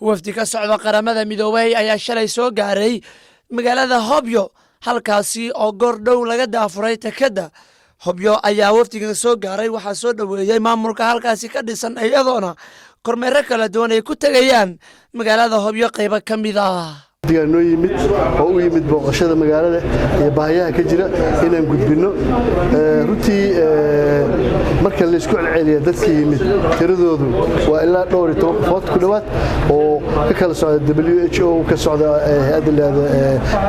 wafdi ka socda qaramada midoobay ayaa shalay soo gaaray magaalada Hobyo halkaasi oo goordhow laga daafuray takada. Hobyo ayaa wafdigan soo gaaray waxaa soo dhaweeyay maamulka halkaasi ka dhisan iyadoona kormeer kala duwan ay ku tagayaan magaalada Hobyo qayb ka mid ah. digaano yimid oo u yimid booqashada magaalada ee baahiyaha ka jira inaan gudbino runtii marka la isku celceliyo dadka yimid tiradoodu waa ilaa dhowr iyo 10 qof ku dhawaad oo ka kala socda WHO ka socda hay'adda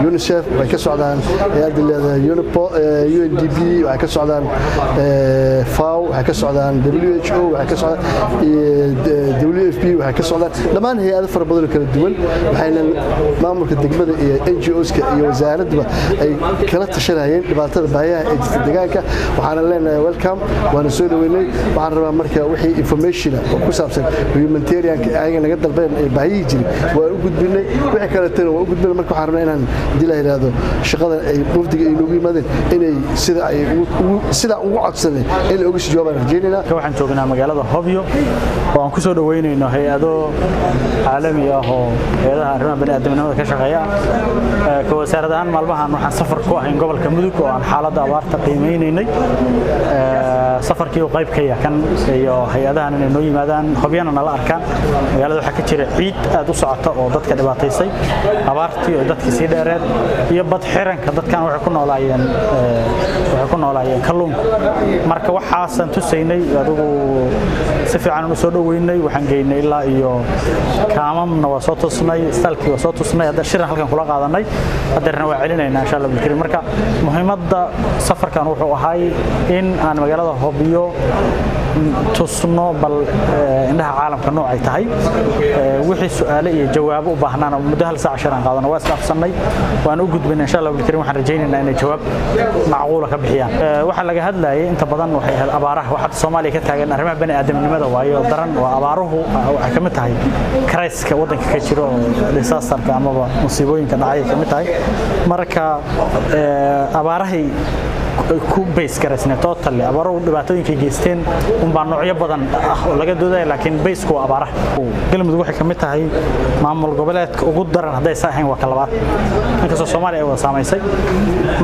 UNICEF way ka socdaan hay'adda UNDP way ka socdaan FAO way ka socdaan WHO way ka socdaan WFP way ka socdaan dhammaan hay'ado fara badan kala duwan waxayna maamulka degmada iyo NGOska iyo wasaaradda ay kala tashanayeen dhibaatada baahiyaha ee jirta deegaanka waxaan leenahay welcome waana soo dhaweynay waxaan rabaa marka wixii information oo ku saabsan humanitarian ayaga naga dalbeen ee baahiyi jiray waa u gudbinay wixii kale tan waa u gudbinay marka waxaan rabnaa inaan dila yiraahdo shaqada ay wafdiga ay noogu yimaadeen inay sida ugu codsanay in ugu soo jawaabaan rajeynayna waxaan joognaa magaalada Hobyo oo aan ku soo dhaweynayno hay'ado caalami ah oo hay'adaha arrimaha bani'aadamnimada ka shaqeeya ka wasaaradahan maalmahan waxaan safar ku ahayn gobolka Mudug oo aan xaaladda abaarta qiimeeynay safarkii oo qayb ka yahay kan iyo hay'adahan inay noo yimaadaan Hobyana nala arkaan magaalada waxa ka jira ciid aad u socota oo dadka dhibaataysay abaartii oo dadka si dheereed iyo bad xiranka dadkan waxay ku noolaayeen kalluunka marka waxaasan tusaynay adigu si fiican u soo dhaweynay waxaan geynay ilaa iyo kaamamna waa soo tusnay istalkii waa soo tusnay hadda shirin halkan kula qaadanay haddana waa celinayna insha Allah bilkiri marka muhiimadda safarkan wuxuu ahay in aan magaalada Hobyo tusno bal indhaha caalamka noocay tahay wixii su'aalo iyo jawaabo u baahnaan muddo hal saac shirin qaadana waa isdhaafsanay waan u gudbinay insha Allah bilkiri waxaan rajaynaynaa inay jawaab macquul ka bixiyaan waxa laga hadlayay inta badan waxay ahayd abaaraha waxa Soomaaliya ka taagan arrimaha bani'aadamnimada waayo daran waa abaaruhu waxa ka mid tahay crisis-ka wadanka ka jiro disaster-ka ama musiibooyinka dhacay ka mid tahay marka abaarahay ku base garaysnaa totally abaaro dhibaatooyinka geysteen baa noocyo badan ah oo laga dooday laakiin base ku abaaraha galmudug waxay ka mid tahay maamul goboleedka ugu daran haday saaxeen waa ka labaad inkastoo Soomaaliya ay wada saameysay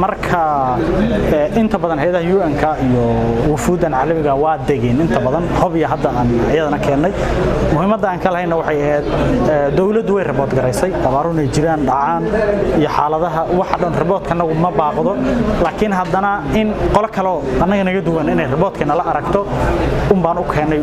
marka inta badan hay'adaha UN-ka iyo wufuudan caalamiga waa degeen inta badan Hobyo hadda aan iyadana keenay muhiimadda aan ka lahayna waxay ahayd dawladdu way report garaysay abaaruna jiraan dhacaan iyo xaaladaha waxa dhan reportkanagu ma baaqdo laakiin haddana in qolo kale anaga naga duwan inay reportkana la aragto baan u keenay